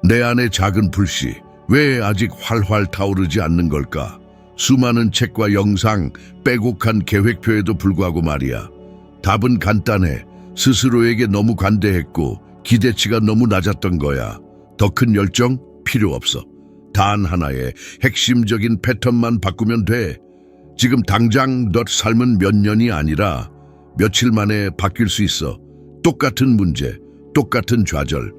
내 안의 작은 불씨, 왜 아직 활활 타오르지 않는 걸까? 수많은 책과 영상, 빼곡한 계획표에도 불구하고 말이야. 답은 간단해. 스스로에게 너무 관대했고 기대치가 너무 낮았던 거야. 더 큰 열정 필요 없어. 단 하나의 핵심적인 패턴만 바꾸면 돼. 지금 당장 너 삶은 몇 년이 아니라 며칠 만에 바뀔 수 있어. 똑같은 문제, 똑같은 좌절,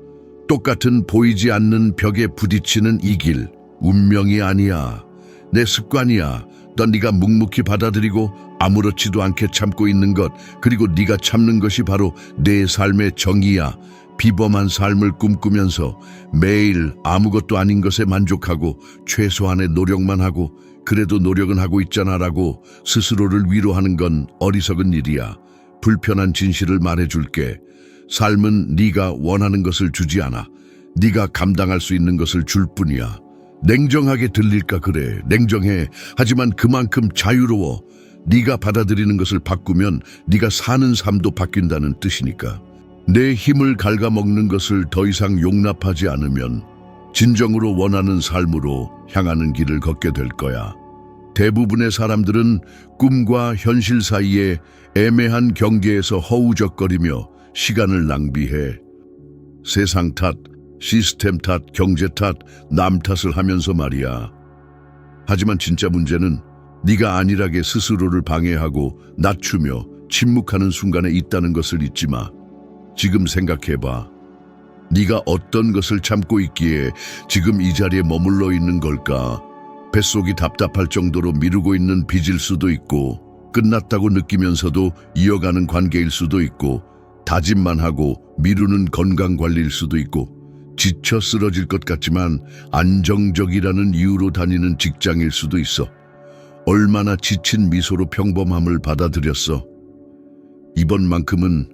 똑같은 보이지 않는 벽에 부딪히는 이 길. 운명이 아니야. 내 습관이야. 넌 네가 묵묵히 받아들이고 아무렇지도 않게 참고 있는 것, 그리고 네가 참는 것이 바로 내 삶의 정의야. 비범한 삶을 꿈꾸면서 매일 아무것도 아닌 것에 만족하고 최소한의 노력만 하고 그래도 노력은 하고 있잖아라고 스스로를 위로하는 건 어리석은 일이야. 불편한 진실을 말해줄게. 삶은 네가 원하는 것을 주지 않아. 네가 감당할 수 있는 것을 줄 뿐이야. 냉정하게 들릴까 그래. 냉정해. 하지만 그만큼 자유로워. 네가 받아들이는 것을 바꾸면 네가 사는 삶도 바뀐다는 뜻이니까. 내 힘을 갉아먹는 것을 더 이상 용납하지 않으면 진정으로 원하는 삶으로 향하는 길을 걷게 될 거야. 대부분의 사람들은 꿈과 현실 사이에 애매한 경계에서 허우적거리며 시간을 낭비해. 세상 탓, 시스템 탓, 경제 탓, 남 탓을 하면서 말이야. 하지만 진짜 문제는 네가 안일하게 스스로를 방해하고 낮추며 침묵하는 순간에 있다는 것을 잊지 마. 지금 생각해봐. 네가 어떤 것을 참고 있기에 지금 이 자리에 머물러 있는 걸까? 뱃속이 답답할 정도로 미루고 있는 빚일 수도 있고, 끝났다고 느끼면서도 이어가는 관계일 수도 있고, 다짐만 하고 미루는 건강관리일 수도 있고, 지쳐 쓰러질 것 같지만 안정적이라는 이유로 다니는 직장일 수도 있어. 얼마나 지친 미소로 평범함을 받아들였어. 이번만큼은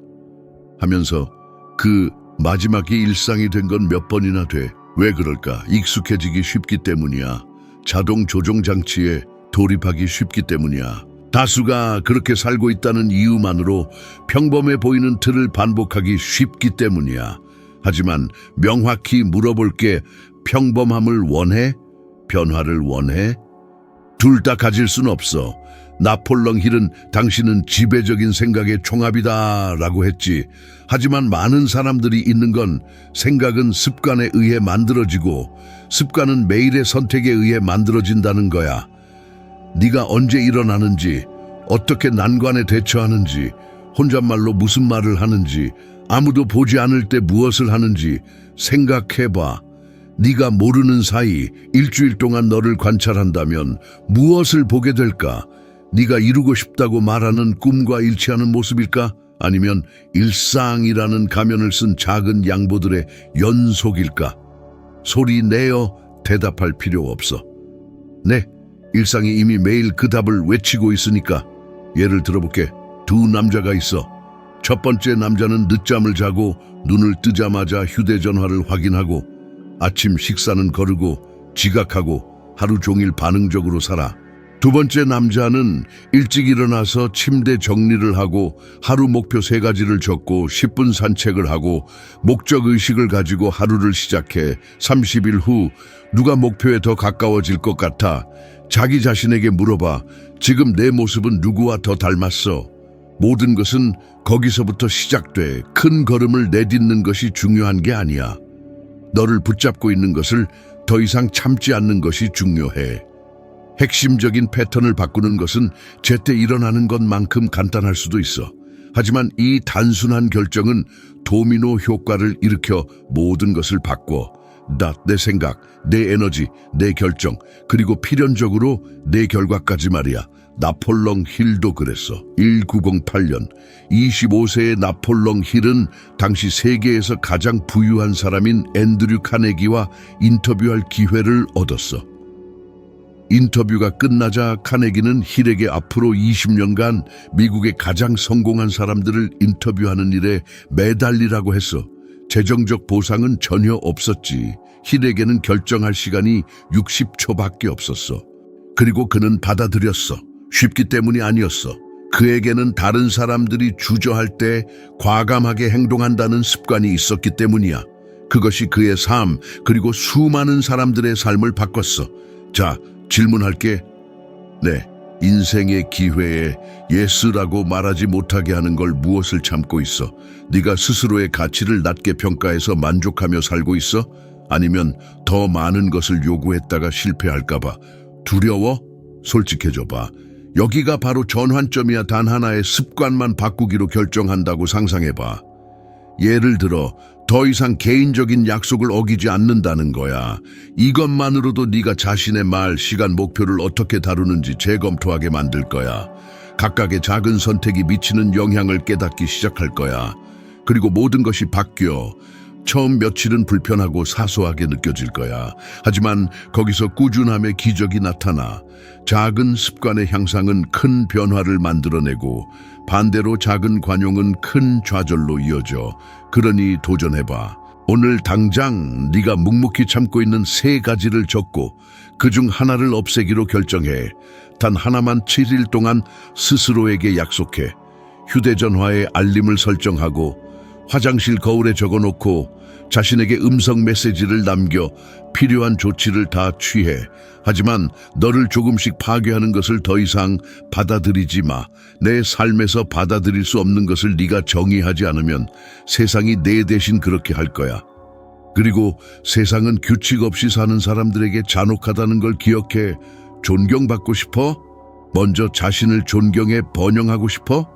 하면서 그 마지막이 일상이 된 건 몇 번이나 돼. 왜 그럴까? 익숙해지기 쉽기 때문이야. 자동 조종 장치에 돌입하기 쉽기 때문이야. 다수가 그렇게 살고 있다는 이유만으로 평범해 보이는 틀을 반복하기 쉽기 때문이야. 하지만 명확히 물어볼게. 평범함을 원해? 변화를 원해? 둘 다 가질 순 없어. 나폴롱 힐은 당신은 지배적인 생각의 총합이다 라고 했지. 하지만 많은 사람들이 있는 건 생각은 습관에 의해 만들어지고 습관은 매일의 선택에 의해 만들어진다는 거야. 네가 언제 일어나는지, 어떻게 난관에 대처하는지, 혼잣말로 무슨 말을 하는지, 아무도 보지 않을 때 무엇을 하는지 생각해봐. 네가 모르는 사이 일주일 동안 너를 관찰한다면 무엇을 보게 될까? 네가 이루고 싶다고 말하는 꿈과 일치하는 모습일까? 아니면 일상이라는 가면을 쓴 작은 양보들의 연속일까? 소리 내어 대답할 필요 없어. 네, 일상이 이미 매일 그 답을 외치고 있으니까. 예를 들어볼게. 두 남자가 있어. 첫 번째 남자는 늦잠을 자고 눈을 뜨자마자 휴대전화를 확인하고 아침 식사는 거르고 지각하고 하루 종일 반응적으로 살아. 두 번째 남자는 일찍 일어나서 침대 정리를 하고 하루 목표 3가지를 적고 10분 산책을 하고 목적의식을 가지고 하루를 시작해. 30일 후 누가 목표에 더 가까워질 것 같아? 자기 자신에게 물어봐. 지금 내 모습은 누구와 더 닮았어? 모든 것은 거기서부터 시작돼. 큰 걸음을 내딛는 것이 중요한 게 아니야. 너를 붙잡고 있는 것을 더 이상 참지 않는 것이 중요해. 핵심적인 패턴을 바꾸는 것은 제때 일어나는 것만큼 간단할 수도 있어. 하지만 이 단순한 결정은 도미노 효과를 일으켜 모든 것을 바꿔. 내 생각, 내 에너지, 내 결정, 그리고 필연적으로 내 결과까지 말이야. 나폴롱 힐도 그랬어. 1908년 25세의 나폴롱 힐은 당시 세계에서 가장 부유한 사람인 앤드류 카네기와 인터뷰할 기회를 얻었어. 인터뷰가 끝나자 카네기는 힐에게 앞으로 20년간 미국의 가장 성공한 사람들을 인터뷰하는 일에 매달리라고 했어. 재정적 보상은 전혀 없었지. 힐에게는 결정할 시간이 60초밖에 없었어. 그리고 그는 받아들였어. 쉽기 때문이 아니었어. 그에게는 다른 사람들이 주저할 때 과감하게 행동한다는 습관이 있었기 때문이야. 그것이 그의 삶, 그리고 수많은 사람들의 삶을 바꿨어. 자, 질문할게. 네, 인생의 기회에 예스라고 말하지 못하게 하는 걸 무엇을 참고 있어? 네가 스스로의 가치를 낮게 평가해서 만족하며 살고 있어? 아니면 더 많은 것을 요구했다가 실패할까봐 두려워? 솔직해져봐. 여기가 바로 전환점이야. 단 하나의 습관만 바꾸기로 결정한다고 상상해봐. 예를 들어 더 이상 개인적인 약속을 어기지 않는다는 거야. 이것만으로도 네가 자신의 말, 시간, 목표를 어떻게 다루는지 재검토하게 만들 거야. 각각의 작은 선택이 미치는 영향을 깨닫기 시작할 거야. 그리고 모든 것이 바뀌어. 처음 며칠은 불편하고 사소하게 느껴질 거야. 하지만 거기서 꾸준함의 기적이 나타나. 작은 습관의 향상은 큰 변화를 만들어내고 반대로 작은 관용은 큰 좌절로 이어져. 그러니 도전해봐. 오늘 당장 네가 묵묵히 참고 있는 3가지를 적고 그중 하나를 없애기로 결정해. 단 하나만 7일 동안 스스로에게 약속해. 휴대전화에 알림을 설정하고 화장실 거울에 적어놓고 자신에게 음성 메시지를 남겨 필요한 조치를 다 취해. 하지만 너를 조금씩 파괴하는 것을 더 이상 받아들이지 마. 내 삶에서 받아들일 수 없는 것을 네가 정의하지 않으면 세상이 내 대신 그렇게 할 거야. 그리고 세상은 규칙 없이 사는 사람들에게 잔혹하다는 걸 기억해. 존경받고 싶어? 먼저 자신을 존경해 번영하고 싶어?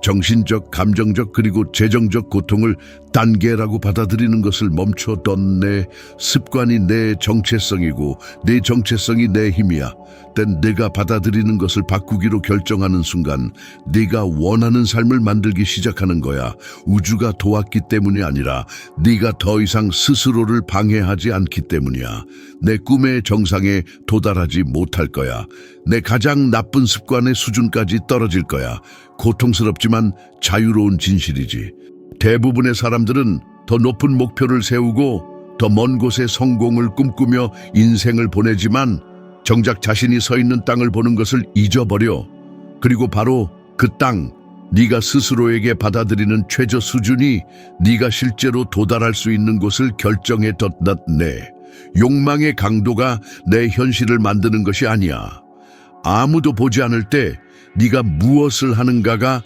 정신적, 감정적, 그리고 재정적 고통을 단계라고 받아들이는 것을 멈춰던 내 습관이 내 정체성이고 내 정체성이 내 힘이야. 땐 내가 받아들이는 것을 바꾸기로 결정하는 순간 네가 원하는 삶을 만들기 시작하는 거야. 우주가 도왔기 때문이 아니라 네가 더 이상 스스로를 방해하지 않기 때문이야. 내 꿈의 정상에 도달하지 못할 거야. 내 가장 나쁜 습관의 수준까지 떨어질 거야. 고통스럽지만 자유로운 진실이지. 대부분의 사람들은 더 높은 목표를 세우고 더 먼 곳에 성공을 꿈꾸며 인생을 보내지만 정작 자신이 서 있는 땅을 보는 것을 잊어버려. 그리고 바로 그 땅, 네가 스스로에게 받아들이는 최저 수준이 네가 실제로 도달할 수 있는 곳을 결정해 뒀네. 욕망의 강도가 내 현실을 만드는 것이 아니야. 아무도 보지 않을 때 네가 무엇을 하는가가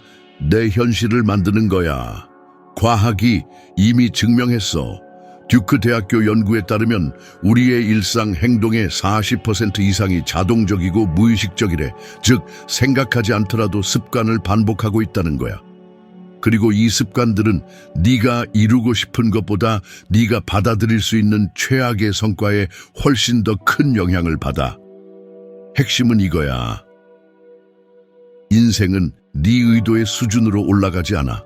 내 현실을 만드는 거야. 과학이 이미 증명했어. 듀크 대학교 연구에 따르면 우리의 일상 행동의 40% 이상이 자동적이고 무의식적이래. 즉, 생각하지 않더라도 습관을 반복하고 있다는 거야. 그리고 이 습관들은 네가 이루고 싶은 것보다 네가 받아들일 수 있는 최악의 성과에 훨씬 더 큰 영향을 받아. 핵심은 이거야. 인생은 네 의도의 수준으로 올라가지 않아.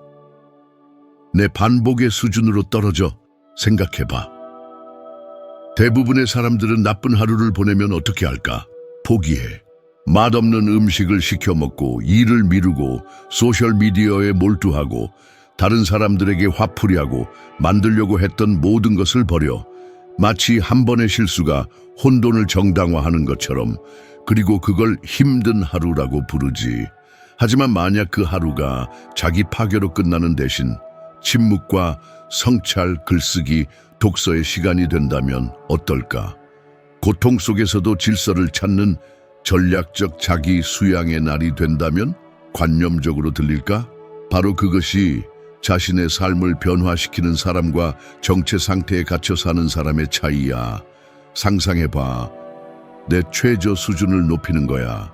내 반복의 수준으로 떨어져. 생각해봐. 대부분의 사람들은 나쁜 하루를 보내면 어떻게 할까? 포기해. 맛없는 음식을 시켜 먹고 일을 미루고 소셜미디어에 몰두하고 다른 사람들에게 화풀이하고 만들려고 했던 모든 것을 버려. 마치 한 번의 실수가 혼돈을 정당화하는 것처럼. 그리고 그걸 힘든 하루라고 부르지. 하지만 만약 그 하루가 자기 파괴로 끝나는 대신 침묵과 성찰, 글쓰기, 독서의 시간이 된다면 어떨까? 고통 속에서도 질서를 찾는 전략적 자기 수양의 날이 된다면 관념적으로 들릴까? 바로 그것이 자신의 삶을 변화시키는 사람과 정체 상태에 갇혀 사는 사람의 차이야. 상상해봐. 내 최저 수준을 높이는 거야.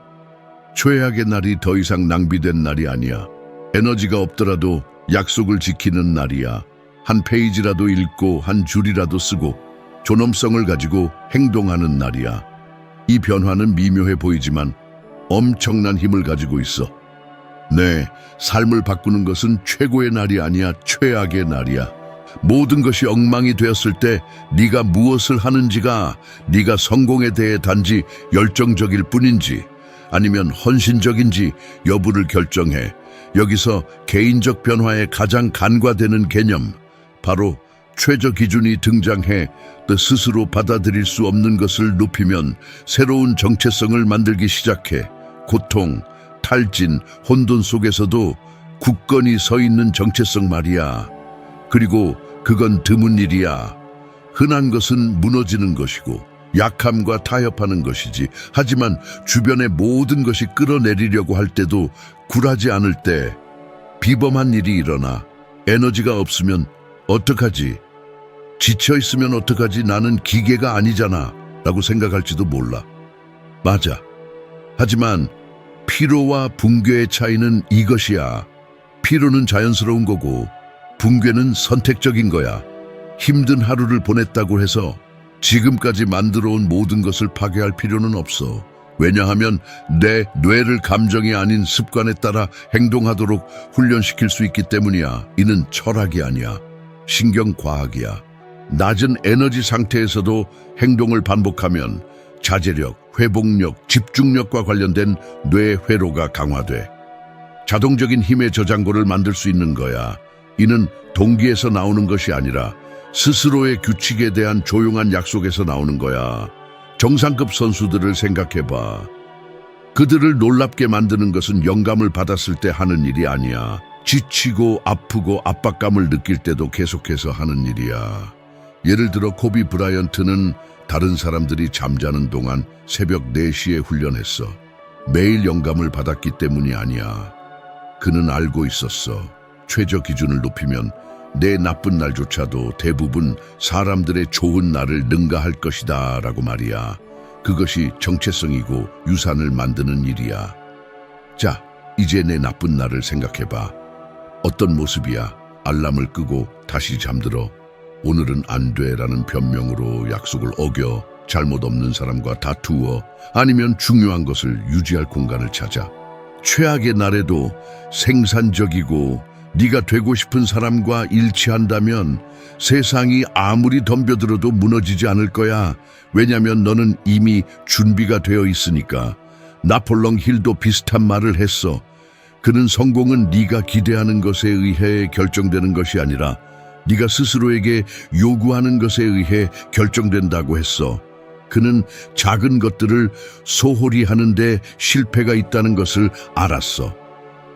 최악의 날이 더 이상 낭비된 날이 아니야. 에너지가 없더라도 약속을 지키는 날이야. 한 페이지라도 읽고 한 줄이라도 쓰고 존엄성을 가지고 행동하는 날이야. 이 변화는 미묘해 보이지만 엄청난 힘을 가지고 있어. 네, 삶을 바꾸는 것은 최고의 날이 아니야. 최악의 날이야. 모든 것이 엉망이 되었을 때 네가 무엇을 하는지가 네가 성공에 대해 단지 열정적일 뿐인지 아니면 헌신적인지 여부를 결정해. 여기서 개인적 변화에 가장 간과되는 개념, 바로 최저 기준이 등장해 또 스스로 받아들일 수 없는 것을 높이면 새로운 정체성을 만들기 시작해. 고통, 탈진, 혼돈 속에서도 굳건히 서 있는 정체성 말이야. 그리고 그건 드문 일이야. 흔한 것은 무너지는 것이고 약함과 타협하는 것이지. 하지만 주변의 모든 것이 끌어내리려고 할 때도 굴하지 않을 때 비범한 일이 일어나. 에너지가 없으면 어떡하지? 지쳐있으면 어떡하지? 나는 기계가 아니잖아 라고 생각할지도 몰라. 맞아. 하지만 피로와 붕괴의 차이는 이것이야. 피로는 자연스러운 거고 붕괴는 선택적인 거야. 힘든 하루를 보냈다고 해서 지금까지 만들어온 모든 것을 파괴할 필요는 없어. 왜냐하면 내 뇌를 감정이 아닌 습관에 따라 행동하도록 훈련시킬 수 있기 때문이야. 이는 철학이 아니야. 신경과학이야. 낮은 에너지 상태에서도 행동을 반복하면 자제력, 회복력, 집중력과 관련된 뇌 회로가 강화돼. 자동적인 힘의 저장고를 만들 수 있는 거야. 이는 동기에서 나오는 것이 아니라 스스로의 규칙에 대한 조용한 약속에서 나오는 거야. 정상급 선수들을 생각해봐. 그들을 놀랍게 만드는 것은 영감을 받았을 때 하는 일이 아니야. 지치고 아프고 압박감을 느낄 때도 계속해서 하는 일이야. 예를 들어 코비 브라이언트는 다른 사람들이 잠자는 동안 새벽 4시에 훈련했어. 매일 영감을 받았기 때문이 아니야. 그는 알고 있었어. 최저 기준을 높이면 내 나쁜 날조차도 대부분 사람들의 좋은 날을 능가할 것이다 라고 말이야. 그것이 정체성이고 유산을 만드는 일이야. 자, 이제 내 나쁜 날을 생각해봐. 어떤 모습이야? 알람을 끄고 다시 잠들어. 오늘은 안 돼라는 변명으로 약속을 어겨. 잘못 없는 사람과 다투어. 아니면 중요한 것을 유지할 공간을 찾아. 최악의 날에도 생산적이고 네가 되고 싶은 사람과 일치한다면 세상이 아무리 덤벼들어도 무너지지 않을 거야. 왜냐면 너는 이미 준비가 되어 있으니까. 나폴레옹 힐도 비슷한 말을 했어. 그는 성공은 네가 기대하는 것에 의해 결정되는 것이 아니라 네가 스스로에게 요구하는 것에 의해 결정된다고 했어. 그는 작은 것들을 소홀히 하는데 실패가 있다는 것을 알았어.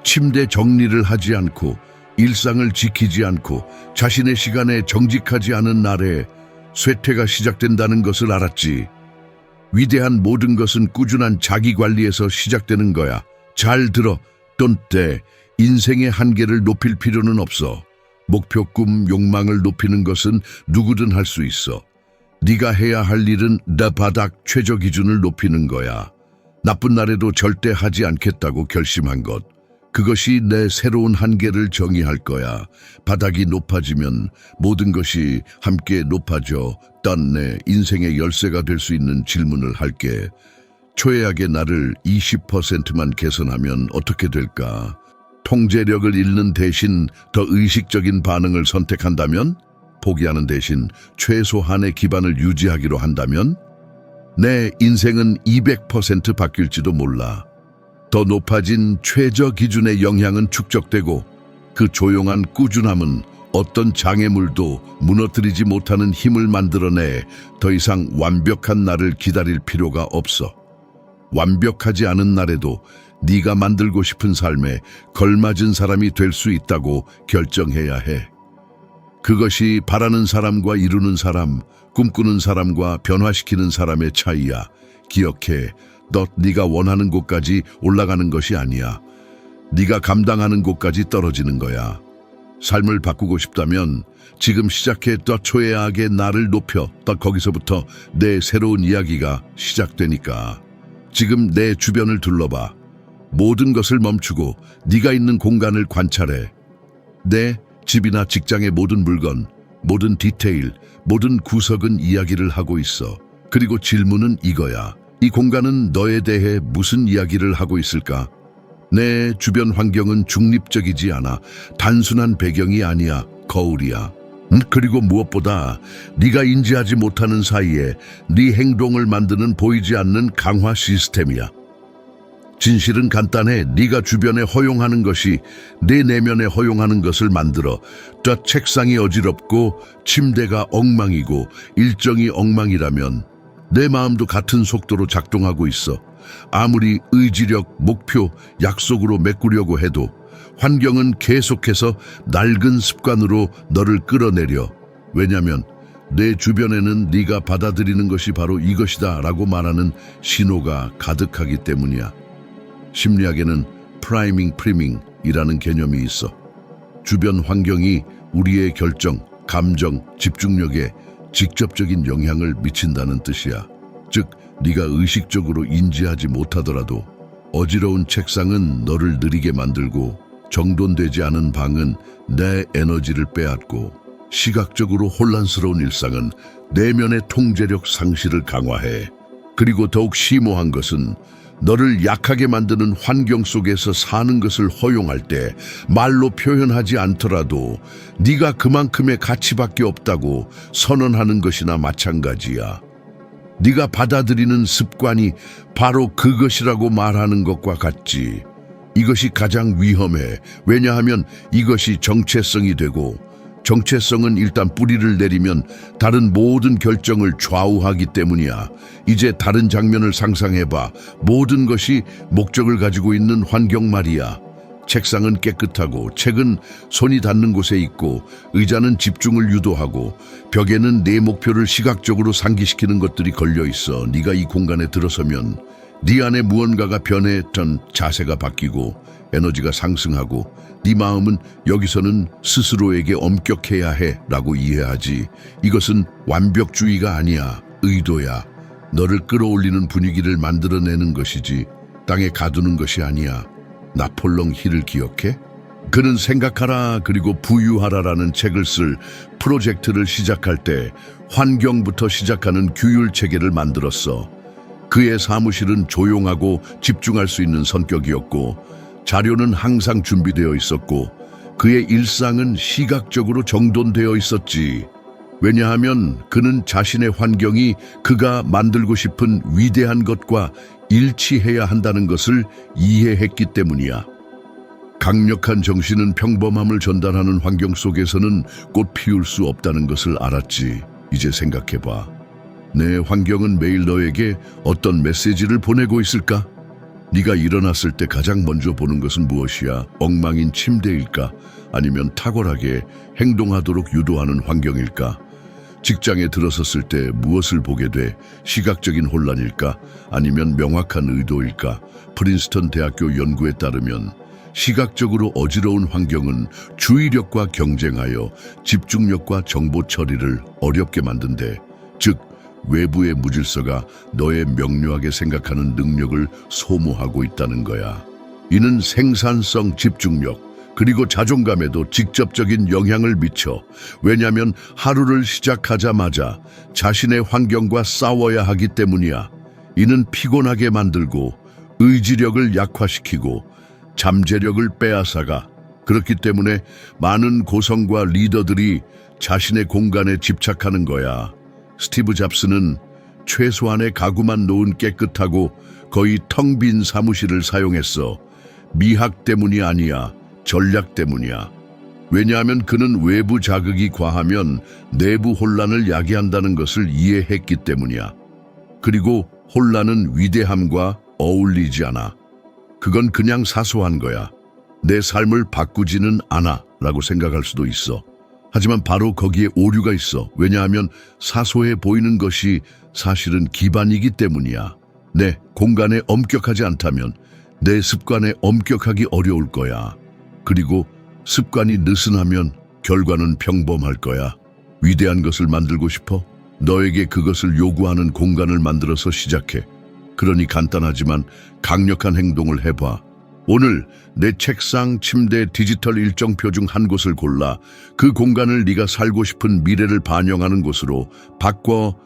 침대 정리를 하지 않고 일상을 지키지 않고 자신의 시간에 정직하지 않은 날에 쇠퇴가 시작된다는 것을 알았지. 위대한 모든 것은 꾸준한 자기관리에서 시작되는 거야. 잘 들어. 때 인생의 한계를 높일 필요는 없어. 목표, 꿈, 욕망을 높이는 것은 누구든 할 수 있어. 네가 해야 할 일은 내 바닥 최저 기준을 높이는 거야. 나쁜 날에도 절대 하지 않겠다고 결심한 것. 그것이 내 새로운 한계를 정의할 거야. 바닥이 높아지면 모든 것이 함께 높아져. 내 인생의 열쇠가 될 수 있는 질문을 할게. 최악의 날을 20%만 개선하면 어떻게 될까? 통제력을 잃는 대신 더 의식적인 반응을 선택한다면? 포기하는 대신 최소한의 기반을 유지하기로 한다면? 내 인생은 200% 바뀔지도 몰라. 더 높아진 최저 기준의 영향은 축적되고 그 조용한 꾸준함은 어떤 장애물도 무너뜨리지 못하는 힘을 만들어내. 더 이상 완벽한 날을 기다릴 필요가 없어. 완벽하지 않은 날에도 네가 만들고 싶은 삶에 걸맞은 사람이 될 수 있다고 결정해야 해. 그것이 바라는 사람과 이루는 사람, 꿈꾸는 사람과 변화시키는 사람의 차이야. 기억해, 네가 원하는 곳까지 올라가는 것이 아니야. 네가 감당하는 곳까지 떨어지는 거야. 삶을 바꾸고 싶다면 지금 시작해. 초예하게 나를 높여. 거기서부터 내 새로운 이야기가 시작되니까. 지금 내 주변을 둘러봐. 모든 것을 멈추고 네가 있는 공간을 관찰해. 내 집이나 직장의 모든 물건, 모든 디테일, 모든 구석은 이야기를 하고 있어. 그리고 질문은 이거야. 이 공간은 너에 대해 무슨 이야기를 하고 있을까? 내 주변 환경은 중립적이지 않아. 단순한 배경이 아니야. 거울이야. 그리고 무엇보다 네가 인지하지 못하는 사이에 네 행동을 만드는 보이지 않는 강화 시스템이야. 진실은 간단해. 네가 주변에 허용하는 것이 내 내면에 허용하는 것을 만들어. 책상이 어지럽고 침대가 엉망이고 일정이 엉망이라면 내 마음도 같은 속도로 작동하고 있어. 아무리 의지력, 목표, 약속으로 메꾸려고 해도 환경은 계속해서 낡은 습관으로 너를 끌어내려. 왜냐면 내 주변에는 네가 받아들이는 것이 바로 이것이다 라고 말하는 신호가 가득하기 때문이야. 심리학에는 프라이밍 프리밍이라는 개념이 있어. 주변 환경이 우리의 결정, 감정, 집중력에 직접적인 영향을 미친다는 뜻이야. 즉, 네가 의식적으로 인지하지 못하더라도 어지러운 책상은 너를 느리게 만들고, 정돈되지 않은 방은 내 에너지를 빼앗고, 시각적으로 혼란스러운 일상은 내면의 통제력 상실을 강화해. 그리고 더욱 심오한 것은 너를 약하게 만드는 환경 속에서 사는 것을 허용할 때 말로 표현하지 않더라도 네가 그만큼의 가치밖에 없다고 선언하는 것이나 마찬가지야. 네가 받아들이는 습관이 바로 그것이라고 말하는 것과 같지. 이것이 가장 위험해. 왜냐하면 이것이 정체성이 되고, 정체성은 일단 뿌리를 내리면 다른 모든 결정을 좌우하기 때문이야. 이제 다른 장면을 상상해봐. 모든 것이 목적을 가지고 있는 환경 말이야. 책상은 깨끗하고, 책은 손이 닿는 곳에 있고, 의자는 집중을 유도하고, 벽에는 내 목표를 시각적으로 상기시키는 것들이 걸려 있어. 네가 이 공간에 들어서면 네 안에 무언가가 변했던 자세가 바뀌고 에너지가 상승하고, 네 마음은 여기서는 스스로에게 엄격해야 해 라고 이해하지. 이것은 완벽주의가 아니야. 의도야. 너를 끌어올리는 분위기를 만들어내는 것이지 땅에 가두는 것이 아니야. 나폴롱 힐을 기억해? 그는 생각하라 그리고 부유하라라는 책을 쓸 프로젝트를 시작할 때 환경부터 시작하는 규율 체계를 만들었어. 그의 사무실은 조용하고 집중할 수 있는 성격이었고, 자료는 항상 준비되어 있었고, 그의 일상은 시각적으로 정돈되어 있었지. 왜냐하면 그는 자신의 환경이 그가 만들고 싶은 위대한 것과 일치해야 한다는 것을 이해했기 때문이야. 강력한 정신은 평범함을 전달하는 환경 속에서는 꽃 피울 수 없다는 것을 알았지. 이제 생각해봐. 내 환경은 매일 너에게 어떤 메시지를 보내고 있을까? 네가 일어났을 때 가장 먼저 보는 것은 무엇이야? 엉망인 침대일까? 아니면 탁월하게 행동하도록 유도하는 환경일까? 직장에 들어섰을 때 무엇을 보게 돼? 시각적인 혼란일까? 아니면 명확한 의도일까? 프린스턴 대학교 연구에 따르면 시각적으로 어지러운 환경은 주의력과 경쟁하여 집중력과 정보 처리를 어렵게 만든대. 즉, 외부의 무질서가 너의 명료하게 생각하는 능력을 소모하고 있다는 거야. 이는 생산성, 집중력, 그리고 자존감에도 직접적인 영향을 미쳐. 왜냐하면 하루를 시작하자마자 자신의 환경과 싸워야 하기 때문이야. 이는 피곤하게 만들고, 의지력을 약화시키고, 잠재력을 빼앗아가. 그렇기 때문에 많은 고성과 리더들이 자신의 공간에 집착하는 거야. 스티브 잡스는 최소한의 가구만 놓은 깨끗하고 거의 텅 빈 사무실을 사용했어. 미학 때문이 아니야. 전략 때문이야. 왜냐하면 그는 외부 자극이 과하면 내부 혼란을 야기한다는 것을 이해했기 때문이야. 그리고 혼란은 위대함과 어울리지 않아. 그건 그냥 사소한 거야. 내 삶을 바꾸지는 않아 라고 생각할 수도 있어. 하지만 바로 거기에 오류가 있어. 왜냐하면 사소해 보이는 것이 사실은 기반이기 때문이야. 내 공간에 엄격하지 않다면 내 습관에 엄격하기 어려울 거야. 그리고 습관이 느슨하면 결과는 평범할 거야. 위대한 것을 만들고 싶어? 너에게 그것을 요구하는 공간을 만들어서 시작해. 그러니 간단하지만 강력한 행동을 해봐. 오늘 내 책상, 침대, 디지털 일정표 중 한 곳을 골라 그 공간을 네가 살고 싶은 미래를 반영하는 곳으로 바꿔.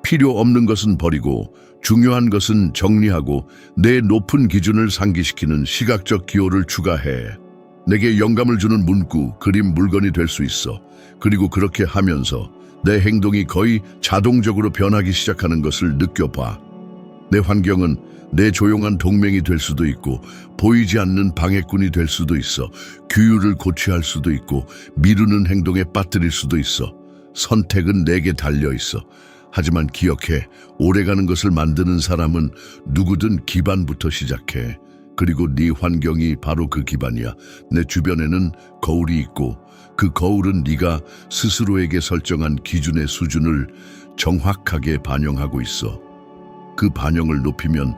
필요 없는 것은 버리고 중요한 것은 정리하고 내 높은 기준을 상기시키는 시각적 기호를 추가해. 내게 영감을 주는 문구, 그림, 물건이 될 수 있어. 그리고 그렇게 하면서 내 행동이 거의 자동적으로 변하기 시작하는 것을 느껴봐. 내 환경은 내 조용한 동맹이 될 수도 있고 보이지 않는 방해꾼이 될 수도 있어. 규율을 고취할 수도 있고 미루는 행동에 빠뜨릴 수도 있어. 선택은 내게 달려 있어. 하지만 기억해, 오래가는 것을 만드는 사람은 누구든 기반부터 시작해. 그리고 네 환경이 바로 그 기반이야. 내 주변에는 거울이 있고 그 거울은 네가 스스로에게 설정한 기준의 수준을 정확하게 반영하고 있어. 그 반영을 높이면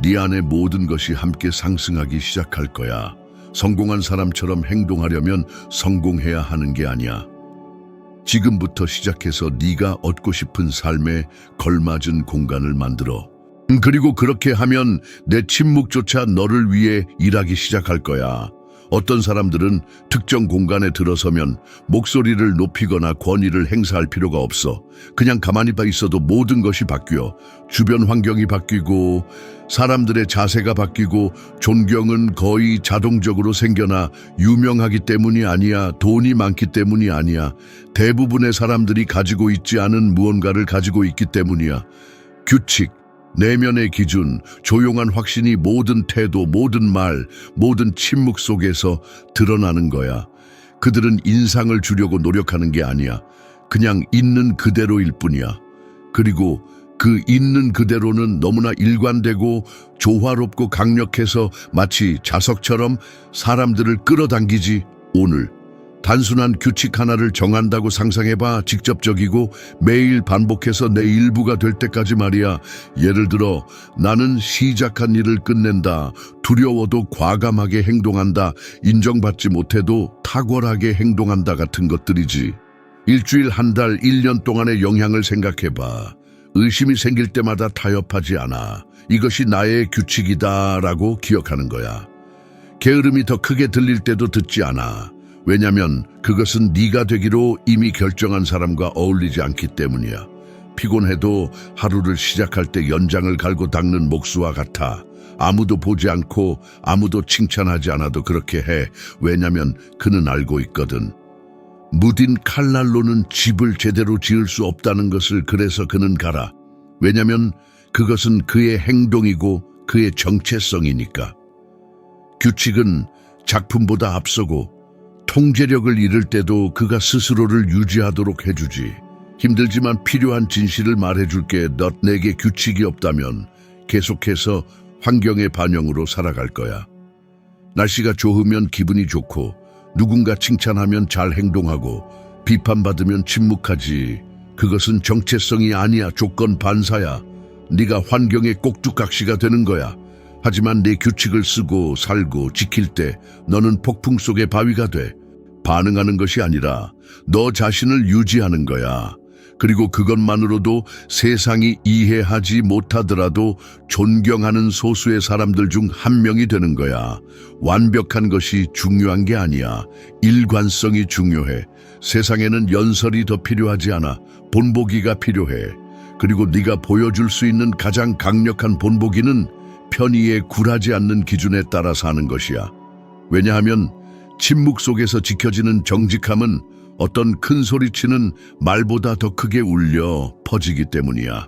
네 안의 모든 것이 함께 상승하기 시작할 거야. 성공한 사람처럼 행동하려면 성공해야 하는 게 아니야. 지금부터 시작해서 네가 얻고 싶은 삶에 걸맞은 공간을 만들어. 그리고 그렇게 하면 내 침묵조차 너를 위해 일하기 시작할 거야. 어떤 사람들은 특정 공간에 들어서면 목소리를 높이거나 권위를 행사할 필요가 없어. 그냥 가만히 있어도 모든 것이 바뀌어. 주변 환경이 바뀌고 사람들의 자세가 바뀌고 존경은 거의 자동적으로 생겨나. 유명하기 때문이 아니야. 돈이 많기 때문이 아니야. 대부분의 사람들이 가지고 있지 않은 무언가를 가지고 있기 때문이야. 규칙, 내면의 기준, 조용한 확신이 모든 태도, 모든 말, 모든 침묵 속에서 드러나는 거야. 그들은 인상을 주려고 노력하는 게 아니야. 그냥 있는 그대로일 뿐이야. 그리고 그 있는 그대로는 너무나 일관되고 조화롭고 강력해서 마치 자석처럼 사람들을 끌어당기지. 오늘 단순한 규칙 하나를 정한다고 상상해봐. 직접적이고 매일 반복해서 내 일부가 될 때까지 말이야. 예를 들어 나는 시작한 일을 끝낸다. 두려워도 과감하게 행동한다. 인정받지 못해도 탁월하게 행동한다 같은 것들이지. 일주일, 한 달, 1년 동안의 영향을 생각해봐. 의심이 생길 때마다 타협하지 않아. 이것이 나의 규칙이다라고 기억하는 거야. 게으름이 더 크게 들릴 때도 듣지 않아. 왜냐면 그것은 네가 되기로 이미 결정한 사람과 어울리지 않기 때문이야. 피곤해도 하루를 시작할 때 연장을 갈고 닦는 목수와 같아. 아무도 보지 않고 아무도 칭찬하지 않아도 그렇게 해. 왜냐면 그는 알고 있거든. 무딘 칼날로는 집을 제대로 지을 수 없다는 것을. 그래서 그는 가라. 왜냐면 그것은 그의 행동이고 그의 정체성이니까. 규칙은 작품보다 앞서고 통제력을 잃을 때도 그가 스스로를 유지하도록 해주지. 힘들지만 필요한 진실을 말해줄게. 너 내게 규칙이 없다면 계속해서 환경의 반영으로 살아갈 거야. 날씨가 좋으면 기분이 좋고 누군가 칭찬하면 잘 행동하고 비판받으면 침묵하지. 그것은 정체성이 아니야. 조건 반사야. 네가 환경의 꼭두각시가 되는 거야. 하지만 내 규칙을 쓰고 살고 지킬 때 너는 폭풍 속의 바위가 돼. 반응하는 것이 아니라 너 자신을 유지하는 거야. 그리고 그것만으로도 세상이 이해하지 못하더라도 존경하는 소수의 사람들 중 한 명이 되는 거야. 완벽한 것이 중요한 게 아니야. 일관성이 중요해. 세상에는 연설이 더 필요하지 않아. 본보기가 필요해. 그리고 네가 보여줄 수 있는 가장 강력한 본보기는 편의에 굴하지 않는 기준에 따라 사는 것이야. 왜냐하면 침묵 속에서 지켜지는 정직함은 어떤 큰 소리치는 말보다 더 크게 울려 퍼지기 때문이야.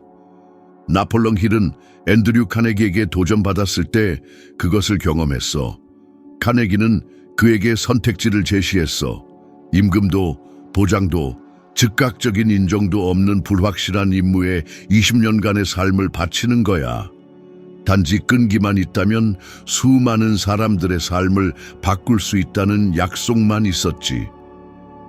나폴레옹 힐은 앤드류 카네기에게 도전받았을 때 그것을 경험했어. 카네기는 그에게 선택지를 제시했어. 임금도 보장도 즉각적인 인정도 없는 불확실한 임무에 20년간의 삶을 바치는 거야. 단지 끈기만 있다면 수많은 사람들의 삶을 바꿀 수 있다는 약속만 있었지.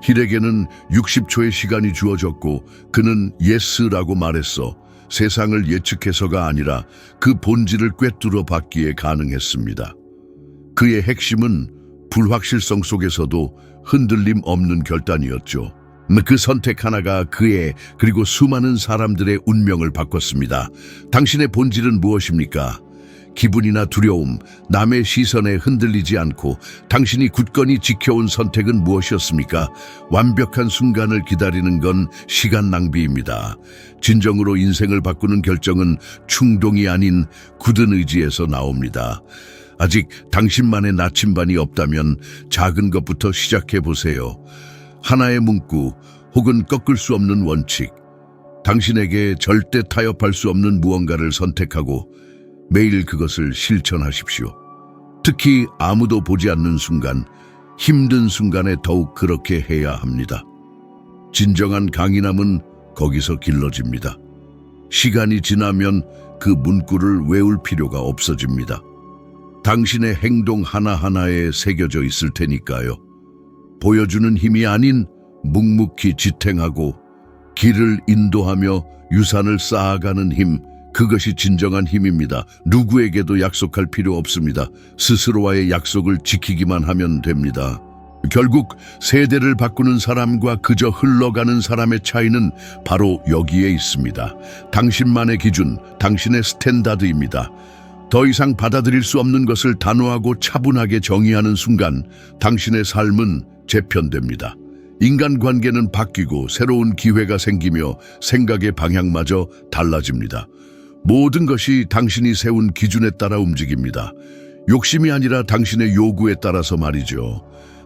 힐에게는 60초의 시간이 주어졌고 그는 예스라고 말했어. 세상을 예측해서가 아니라 그 본질을 꿰뚫어 받기에 가능했습니다. 그의 핵심은 불확실성 속에서도 흔들림 없는 결단이었죠. 그 선택 하나가 그의 그리고 수많은 사람들의 운명을 바꿨습니다. 당신의 본질은 무엇입니까? 기분이나 두려움, 남의 시선에 흔들리지 않고 당신이 굳건히 지켜온 선택은 무엇이었습니까? 완벽한 순간을 기다리는 건 시간 낭비입니다. 진정으로 인생을 바꾸는 결정은 충동이 아닌 굳은 의지에서 나옵니다. 아직 당신만의 나침반이 없다면 작은 것부터 시작해 보세요. 하나의 문구 혹은 꺾을 수 없는 원칙, 당신에게 절대 타협할 수 없는 무언가를 선택하고 매일 그것을 실천하십시오. 특히 아무도 보지 않는 순간, 힘든 순간에 더욱 그렇게 해야 합니다. 진정한 강인함은 거기서 길러집니다. 시간이 지나면 그 문구를 외울 필요가 없어집니다. 당신의 행동 하나하나에 새겨져 있을 테니까요. 보여주는 힘이 아닌 묵묵히 지탱하고 길을 인도하며 유산을 쌓아가는 힘, 그것이 진정한 힘입니다. 누구에게도 약속할 필요 없습니다. 스스로와의 약속을 지키기만 하면 됩니다. 결국 세대를 바꾸는 사람과 그저 흘러가는 사람의 차이는 바로 여기에 있습니다. 당신만의 기준, 당신의 스탠다드입니다. 더 이상 받아들일 수 없는 것을 단호하고 차분하게 정의하는 순간 당신의 삶은 재편됩니다. 인간관계는 바뀌고 새로운 기회가 생기며 생각의 방향마저 달라집니다. 모든 것이 당신이 세운 기준에 따라 움직입니다. 욕심이 아니라 당신의 요구에 따라서 말이죠.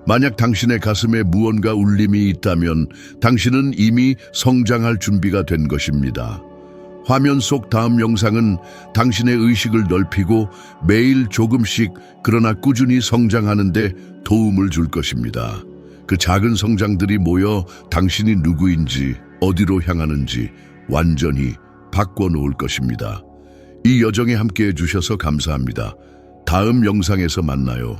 만약 당신의 가슴에 무언가 울림이 있다면 당신은 이미 성장할 준비가 된 것입니다. 화면 속 다음 영상은 당신의 의식을 넓히고 매일 조금씩 그러나 꾸준히 성장하는 데 도움을 줄 것입니다. 그 작은 성장들이 모여 당신이 누구인지 어디로 향하는지 완전히 바꿔놓을 것입니다. 이 여정에 함께해 주셔서 감사합니다. 다음 영상에서 만나요.